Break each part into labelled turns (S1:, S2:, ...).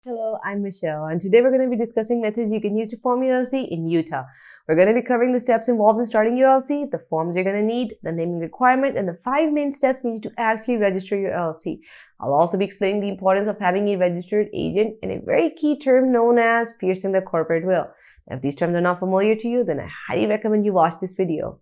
S1: Hello, I'm Michelle, and today we're going to be discussing methods you can use to form your LLC in Utah. We're going to be covering the steps involved in starting your LLC, the forms you're going to need, the naming requirement, and the 5 main steps needed to actually register your LLC. I'll also be explaining the importance of having a registered agent and a very key term known as piercing the corporate veil. Now, if these terms are not familiar to you, then I highly recommend you watch this video.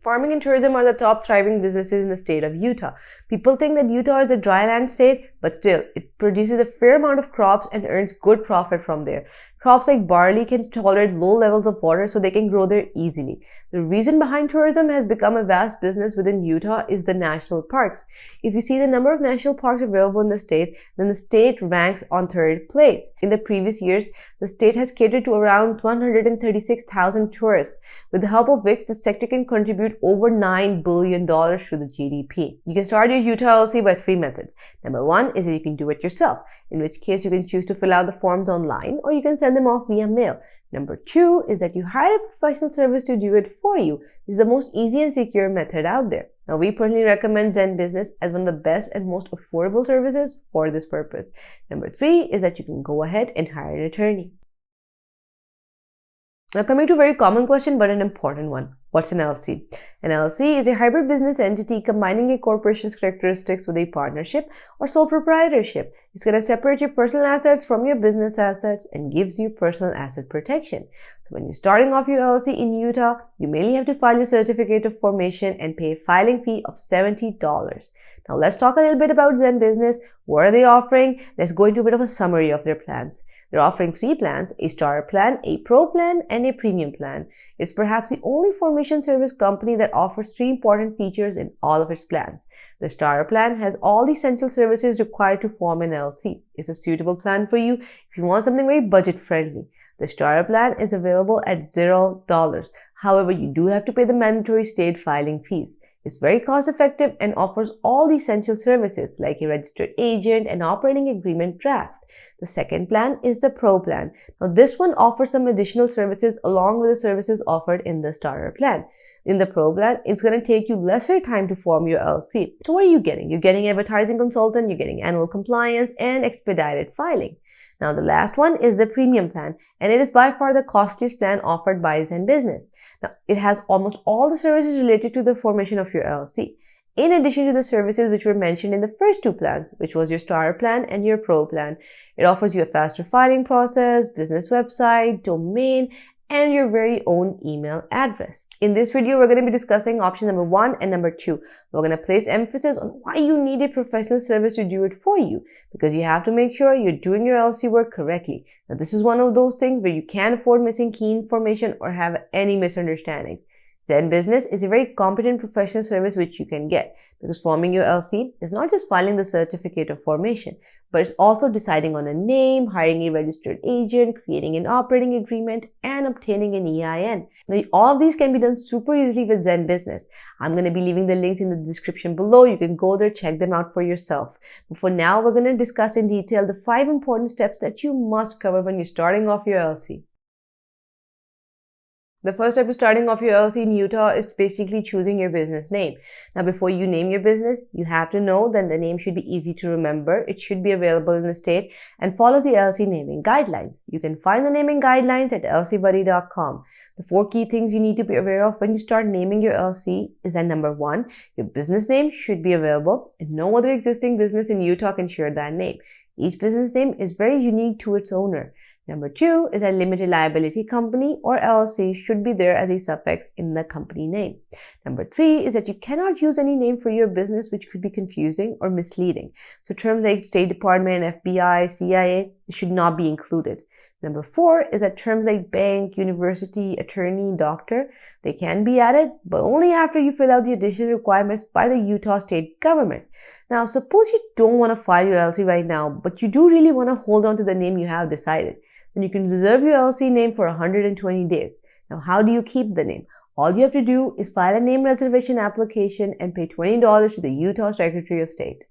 S1: Farming and tourism are the top thriving businesses in the state of Utah. People think that Utah is a dry land state, but still, it produces a fair amount of crops and earns good profit from there. Crops like barley can tolerate low levels of water, so they can grow there easily. The reason behind tourism has become a vast business within Utah is the national parks. If you see the number of national parks available in the state, then the state ranks on 3rd place. In the previous years, the state has catered to around 136,000 tourists, with the help of which the sector can contribute over $9 billion to the GDP. You can start your Utah LLC by 3 methods. Number 1 is that you can do it yourself, in which case you can choose to fill out the forms online or you can send them off via mail. Number 2 is that you hire a professional service to do it for you, which is the most easy and secure method out there. Now, we personally recommend Zen Business as one of the best and most affordable services for this purpose. Number 3 is that you can go ahead and hire an attorney. Now, coming to a very common question, but an important one. What's an LLC? An LLC is a hybrid business entity combining a corporation's characteristics with a partnership or sole proprietorship. It's going to separate your personal assets from your business assets and gives you personal asset protection. So when you're starting off your LLC in Utah, you mainly have to file your certificate of formation and pay a filing fee of $70. Now let's talk a little bit about Zen Business. What are they offering? Let's go into a bit of a summary of their plans. They're offering 3 plans: a starter plan, a pro plan, and a premium plan. It's perhaps the only formation service company that offers 3 important features in all of its plans. The starter plan has all the essential services required to form an LLC. It's a suitable plan for you if you want something very budget friendly. The starter plan is available at $0. However, you do have to pay the mandatory state filing fees. It's very cost effective and offers all the essential services like a registered agent and operating agreement draft. The second plan is the Pro plan. Now, this one offers some additional services along with the services offered in the starter plan. In the Pro plan, it's going to take you lesser time to form your LLC. So what are you getting? You're getting advertising consultant, you're getting annual compliance, and expedited filing. Now, the last one is the premium plan, and it is by far the costliest plan offered by Zen Business. Now, it has almost all the services related to the formation of your LLC, in addition to the services which were mentioned in the first 2 plans, which was your starter plan and your pro plan. It offers you a faster filing process, business website, domain, and your very own email address. In this video, we're going to be discussing option number 1 and number 2. We're going to place emphasis on why you need a professional service to do it for you, because you have to make sure you're doing your LLC work correctly. Now, this is one of those things where you can't afford missing key information or have any misunderstandings. Zen Business is a very competent professional service which you can get, because forming your LLC is not just filing the certificate of formation, but it's also deciding on a name, hiring a registered agent, creating an operating agreement, and obtaining an EIN. Now, all of these can be done super easily with Zen Business. I'm going to be leaving the links in the description below. You can go there, check them out for yourself. But for now, we're going to discuss in detail the 5 important steps that you must cover when you're starting off your LLC. The first step to starting off your LLC in Utah is basically choosing your business name. Now, before you name your business, you have to know that the name should be easy to remember. It should be available in the state and follows the LLC naming guidelines. You can find the naming guidelines at lcbuddy.com. The 4 key things you need to be aware of when you start naming your LLC is that number 1, your business name should be available, and no other existing business in Utah can share that name. Each business name is very unique to its owner. Number 2 is that limited liability company or LLC should be there as a suffix in the company name. Number 3 is that you cannot use any name for your business which could be confusing or misleading. So terms like State Department, FBI, CIA should not be included. Number 4 is that terms like bank, university, attorney, doctor, they can be added, but only after you fill out the additional requirements by the Utah state government. Now, suppose you don't want to file your LLC right now, but you do really want to hold on to the name you have decided. Then you can reserve your LLC name for 120 days. Now, how do you keep the name? All you have to do is file a name reservation application and pay $20 to the Utah Secretary of State.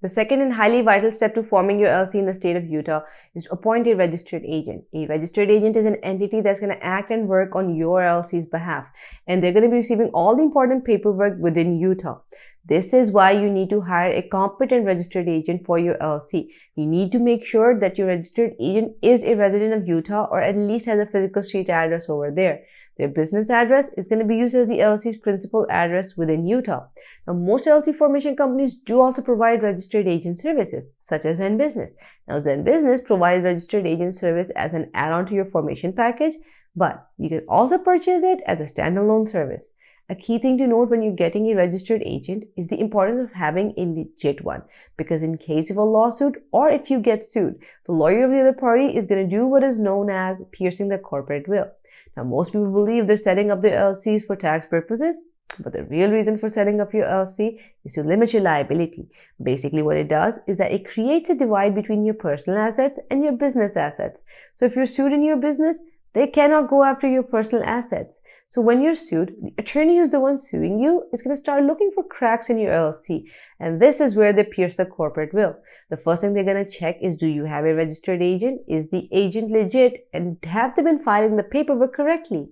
S1: The second and highly vital step to forming your LLC in the state of Utah is to appoint a registered agent. A registered agent is an entity that's going to act and work on your LLC's behalf, and they're going to be receiving all the important paperwork within Utah. This is why you need to hire a competent registered agent for your LLC. You need to make sure that your registered agent is a resident of Utah or at least has a physical street address over there. Their business address is going to be used as the LLC's principal address within Utah. Now, most LLC formation companies do also provide registered agent services, such as Zen Business. Now, Zen Business provides registered agent service as an add-on to your formation package, but you can also purchase it as a standalone service. A key thing to note when you're getting a registered agent is the importance of having a legit one, because in case of a lawsuit or if you get sued, the lawyer of the other party is going to do what is known as piercing the corporate veil. Now, most people believe they're setting up their LLCs for tax purposes, but the real reason for setting up your LLC is to limit your liability. Basically, what it does is that it creates a divide between your personal assets and your business assets. So if you're sued in your business, they cannot go after your personal assets. So when you're sued, the attorney who's the one suing you is going to start looking for cracks in your LLC. And this is where they pierce the corporate veil. The first thing they're going to check is, do you have a registered agent? Is the agent legit? And have they been filing the paperwork correctly?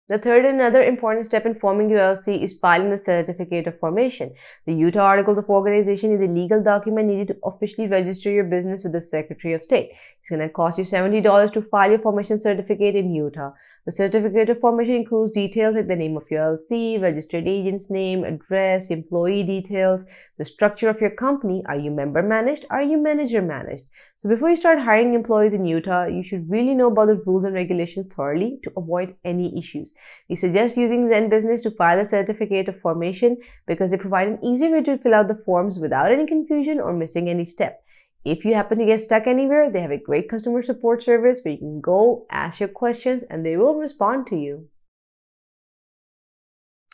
S1: The third and another important step in forming your LLC is filing the Certificate of Formation. The Utah Articles of Organization is a legal document needed to officially register your business with the Secretary of State. It's going to cost you $70 to file your formation certificate in Utah. The Certificate of Formation includes details like the name of your LLC, registered agent's name, address, employee details, the structure of your company. Are you member managed? Are you manager managed? So before you start hiring employees in Utah, you should really know about the rules and regulations thoroughly to avoid any issues. We suggest using Zen Business to file a Certificate of Formation because they provide an easy way to fill out the forms without any confusion or missing any step. If you happen to get stuck anywhere, they have a great customer support service where you can go, ask your questions, and they will respond to you.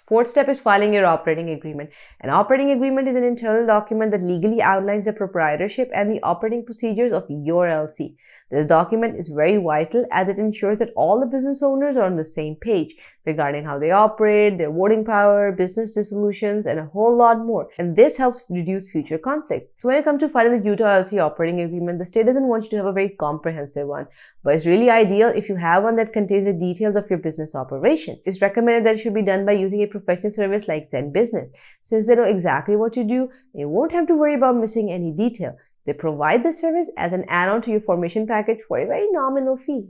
S1: Fourth step is filing your operating agreement. An operating agreement is an internal document that legally outlines the proprietorship and the operating procedures of your LLC. This document is very vital as it ensures that all the business owners are on the same page regarding how they operate, their voting power, business dissolutions, and a whole lot more. And this helps reduce future conflicts. So when it comes to filing the Utah LLC operating agreement, the state doesn't want you to have a very comprehensive one, but it's really ideal if you have one that contains the details of your business operation. It's recommended that it should be done by using a professional service like Zen Business. Since they know exactly what you do, you won't have to worry about missing any detail. They provide this service as an add-on to your formation package for a very nominal fee.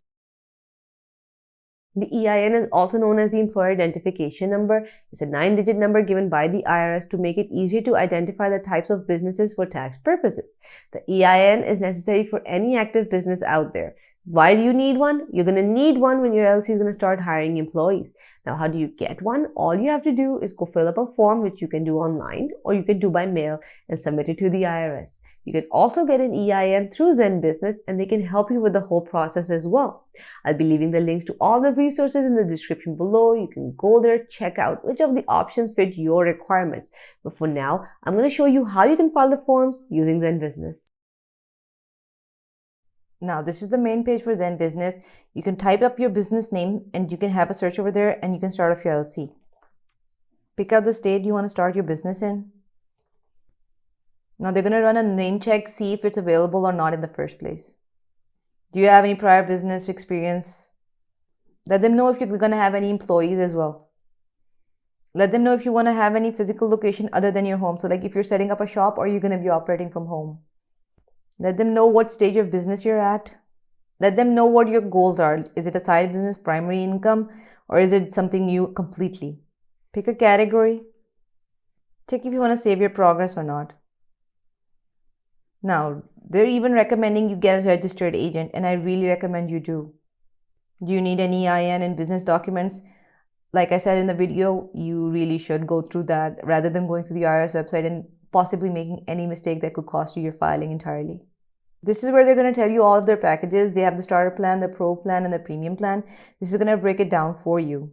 S1: The EIN is also known as the Employer Identification Number. It's a 9-digit number given by the IRS to make it easier to identify the types of businesses for tax purposes. The EIN is necessary for any active business out there. Why do you need one? You're going to need one when your LLC is going to start hiring employees. Now, how do you get one? All you have to do is go fill up a form, which you can do online or you can do by mail and submit it to the IRS. You can also get an EIN through Zen Business and they can help you with the whole process as well. I'll be leaving the links to all the resources in the description below. You can go there, check out which of the options fit your requirements. But for now, I'm going to show you how you can file the forms using Zen Business. Now, this is the main page for Zen Business. You can type up your business name and you can have a search over there and you can start off your LLC. Pick out the state you want to start your business in. Now, they're going to run a name check, see if it's available or not in the first place. Do you have any prior business experience? Let them know if you're going to have any employees as well. Let them know if you want to have any physical location other than your home. So like if you're setting up a shop or you're going to be operating from home. Let them know what stage of business you're at. Let them know what your goals are. Is it a side business, primary income, or is it something new completely? Pick a category. Check if you want to save your progress or not. Now, they're even recommending you get a registered agent, and I really recommend you do. Do you need an EIN and business documents? Like I said in the video, you really should go through that rather than going to the IRS website and possibly making any mistake that could cost you your filing entirely. This is where they're going to tell you all of their packages. They have the starter plan, the pro plan, and the premium plan. This is going to break it down for you.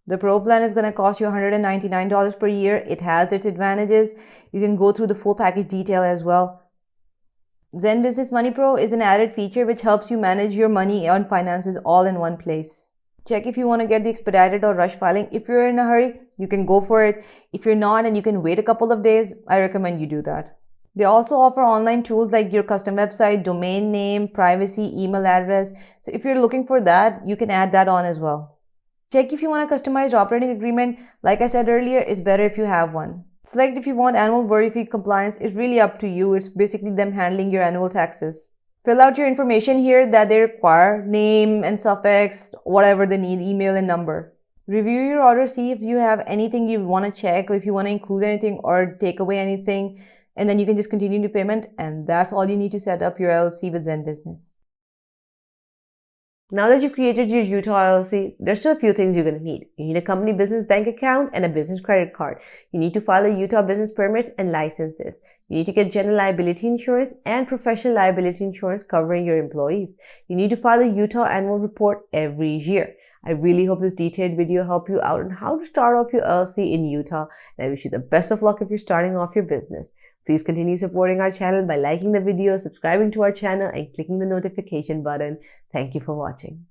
S1: The pro plan is going to cost you $199 per year. It has its advantages. You can go through the full package detail as well. Zen Business Money Pro is an added feature which helps you manage your money and finances all in one place.
S2: Check if you want to get the expedited or rush filing. If you're in a hurry, you can go for it. If you're not and you can wait a couple of days, I recommend you do that. They also offer online tools like your custom website, domain name, privacy, email address. So if you're looking for that, you can add that on as well. Check if you want a customized operating agreement. Like I said earlier, it's better if you have one. Select if you want annual worry-free compliance. It's really up to you. It's basically them handling your annual taxes. Fill out your information here that they require, name and suffix, whatever they need, email and number. Review your order, see if you have anything you want to check or if you want to include anything or take away anything, and then you can just continue to payment, and that's all you need to set up your LLC with Zen Business.
S1: Now that you've created your Utah LLC, there's still a few things you're going to need. You need a company business bank account and a business credit card. You need to file the Utah business permits and licenses. You need to get general liability insurance and professional liability insurance covering your employees. You need to file the Utah annual report every year. I really hope this detailed video helped you out on how to start off your LLC in Utah, and I wish you the best of luck if you're starting off your business. Please continue supporting our channel by liking the video, subscribing to our channel, and clicking the notification button. Thank you for watching.